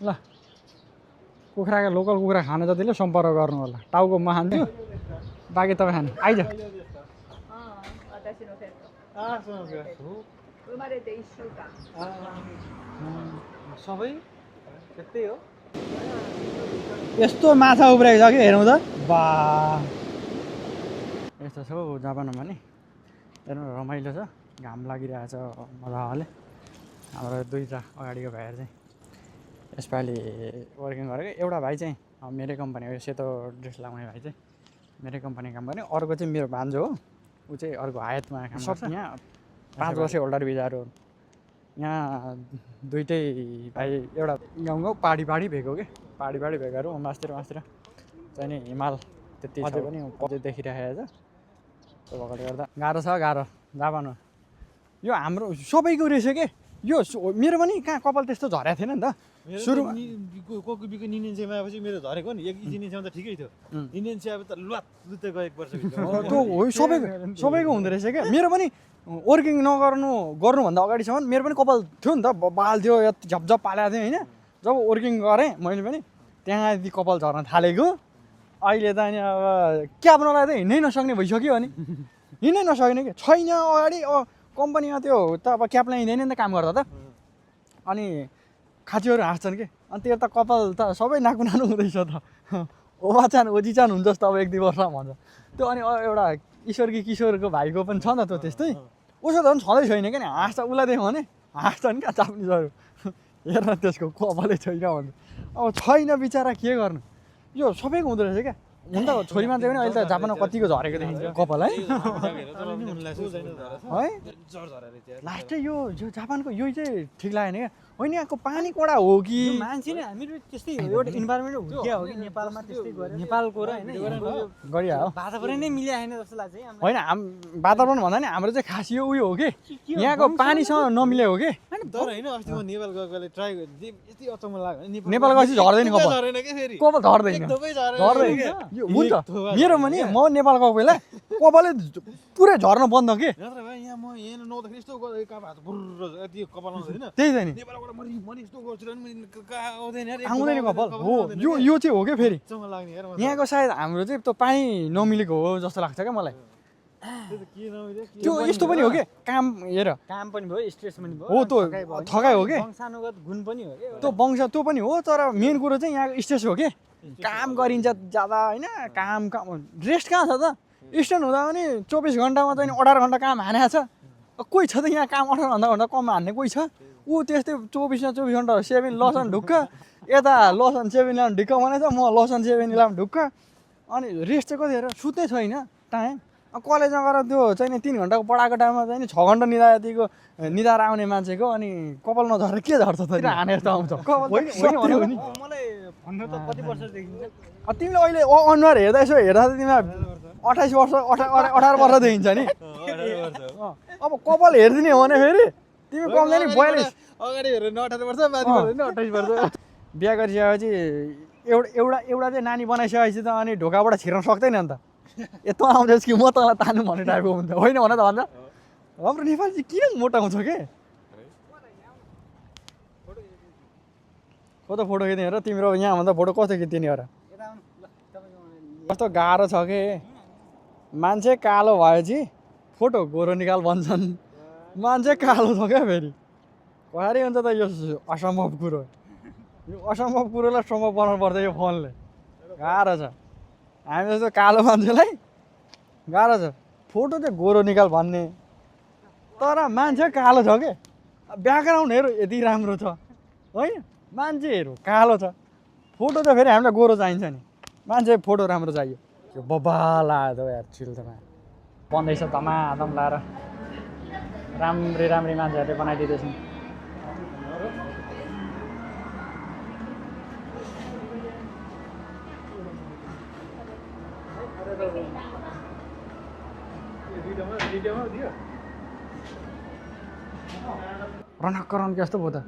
ल कुखुराको लोकल कुखुरा खान जतिले सम्पर्क गर्नु होला टाउको म खान्छु बाँकी तपाईँ खानु आइज सबै त्यस्तै हो यस्तो माछा उब्रेको छ कि हेरौँ त बा यस्तो छ हौ जापानमा नि हेर्नु रमाइलो छ घाम लागिरहेछ मजाले हाम्रो दुईवटा अगाडिको भाइहरू चाहिँ यसपालि वर्किङ गरेको एउटा भाइ चाहिँ मेरै कम्पनी हो सेतो ड्रेस लगाउने भाइ चाहिँ मेरै कम्पनी काम गर्ने अर्को चाहिँ मेरो भान्जो हो ऊ चाहिँ अर्को हायतमा काम गर्छ यहाँ 5 वर्ष होल्डर भिजाहरू यहाँ दुइटै भाइ एउटा गाउँ पाडी भेको कि पाडी भेकोहरू मास्तिर चाहिँ नि हिमाल त्यति छ पनि अझै देखिरहेको छ त्यो भएकोले गर्दा गाह्रो छ जापानमा यो हाम्रो सबैको रहेछ के यो मेरो पनि कहाँ कपाल त्यस्तो झरेको थिएन नि त सुरुमा कोको इन्डियन सेवा आएपछि मेरो झरेको नि एक इन्डियन सेवा त ठिकै थियो इन्डियन सेवा त लुवात लुते गएको वर्ष त्यो हो सबैको हुँदो रहेछ क्या मेरो पनि वर्किङ गर्नुभन्दा अगाडिसम्म मेरो पनि कपाल थियो नि त बाल थियो झपझप पालेको थियो होइन जब वर्किङ गरेँ मैले पनि त्यहाँदेखि कपाल झर्न थालेको अहिले त अनि अब क्याब नलाएर त हिँड्नै नसक्ने भइसक्यो अनि हिँड्नै नसक्ने कि छैन अगाडि कम्पनीमा त्यो त अब क्याब लगाइँदैन नि त काम गर्दा त अनि खाँचीहरू हाँस्छन् कि अनि त्यो त कपाल त सबै नाकुनानु हुँदैछ त ओजीचान हुन्छ जस्तो अब 1-2 वर्ष भन्छ त्यो अनि एउटा ईश्वर कि किशोरको भाइको पनि छ नि त त्यो त्यस्तै उसो त पनि छँदै छैन क्या नि हाँस्छ उसलाई देख्यो भने हाँस्छन् क्या जापानिजहरू हेर्न त्यसको कपालै छैन भन्छ अब छैन बिचरा के गर्नु यो सबैको हुँदो रहेछ क्या हुन त छोरी मान्छे पनि अहिले त जापानमा कतिको झरेको देखिन्छ कपाल है लास्टै यो जापानको यो चाहिँ ठिक लागेन क्या होइन यहाँको पानी कडा हो कि मान्छे नै हामीहरू त्यस्तै हो एउटा इन्भाइरोमेन्ट हुर्किया हो कि नेपालमा त्यस्तै गरे नेपालको र होइन गरिहाल्यो वातावरण नै मिल्या होइन जस्तो लाग्छ होइन वातावरण भन्दा नि हाम्रो चाहिँ खास यो उयो हो कि यहाँको पानीसँग नमिले हो कि तर होइन अस्ति म नेपाल गएकोले ट्राई यति अचम्म लाग्यो नेपाल गएपछि झर्दैन कपाल झर्दैन यो हुन्छ मेरो पनि म नेपाल गएको बेला कपालै पुरै झर्न बन्द के यहाँ म यहाँ नहुँदाखेरि यस्तो त्यही त नि आउँदैन कपाल हो यो चाहिँ हो क्या फेरि यहाँको सायद हाम्रो चाहिँ त्यो पानी नमिलेको हो जस्तो लाग्छ क्या मलाई त्यो यस्तो पनि हो कि काम हेर काम पनि भयो स्ट्रेस पनि भयो हो त्यो थकाइ हो कि वंशानुगत गुण पनि हो त्यो वंश त्यो पनि हो तर मेन कुरो चाहिँ यहाँको स्ट्रेस हो कि काम गरिन्छ ज्यादा होइन काम रेस्ट कहाँ छ त स्ट्यान्ड हुँदा पनि 24 घन्टामा चाहिँ 18 घन्टा काम हानेको छ कोही छ त यहाँ काम 18 घन्टा कम हान्ने कोही छ ऊ त्यस्तै 24 घन्टा 7 लसन ढुक्क यता लसन 7 इलाम ढुक्क भनेछ म लसन 7 इलाम ढुक्क अनि रेस्ट चाहिँ कति हेर सुत्नै छैन टाइम कलेजमा गएर त्यो चाहिँ 3 घन्टाको पढाएको टाइममा चाहिँ 6 घन्टा निदा यतिको निदाएर आउने मान्छेको अनि कपाल नझरेर के झर्छ त हाने जस्तो आउँछ मलाई भन्नु त कति वर्ष देखिन्छ तिमीले अहिले अनुहार हेर्दा यसो हेर्दा त तिमीलाई 28 वर्ष 18 वर्ष देखिन्छ नि अब कपाल हेरिदिने हो भने फेरि तिमी कम्दै नि 42 अगाडि हेरेर 18 वर्ष माथि हेरेर 28 वर्ष बिहा गरिसकेपछि एउटा चाहिँ नानी बनाइसकेपछि त अनि ढोकाबाट छिर्न सक्दैन नि त यत्रो आउँदैछ कि म तँलाई तान्नु भन्ने टाइपको हुन्छ होइन भन त भन्छ हाम्रो नेपाल चाहिँ किन मोटाउँछ के कस्तो फोटो खिच्ने हेर तिम्रो यहाँभन्दा फोटो कस्तो खिच्ने हेर कस्तो गाह्रो छ के मान्छे कालो भएपछि फोटो गोरो निकाल भन्छन् मान्छे कालो छ क्या फेरि कसरी हुन्छ त यो असम्भव कुरो यो असम्भव कुरोलाई सम्भव बनाउनु पर्छ यो फोनले गाह्रो छ हामी जस्तो कालो मान्छेलाई गाह्रो छ फोटो चाहिँ गोरो निकाल भन्ने तर मान्छे कालो छ के ब्याकग्राउन्डहरू यति राम्रो छ होइन मान्छेहरू कालो छ फोटो त फेरि हामीलाई गोरो चाहिन्छ नि मान्छे फोटो राम्रो चाहियो यो बब्बा लाग्यो यार चिल्तमा बन्दैछ धमाधम लाएर राम्री मान्छेहरूले बनाइदिँदैछन् रनक्करन कस्तो भयो त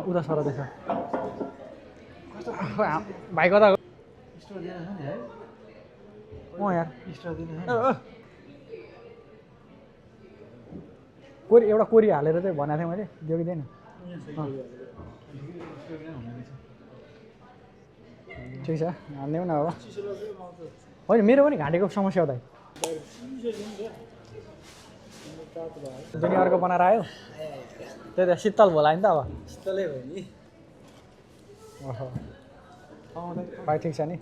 उता सर देख भाइ कता यार कोरी एउटा कोरी हालेर चाहिँ भनेको थिएँ मैले दियो कि दिएन ठिक छ हालिदेऊ न अब होइन मेरो पनि घाँटीको समस्या हो दाइ जुनी अर्को बनाएर आयो त्यही त शीतल होला नि त अब शीतलै भयो नि ओहो भाइ ठिक छ नि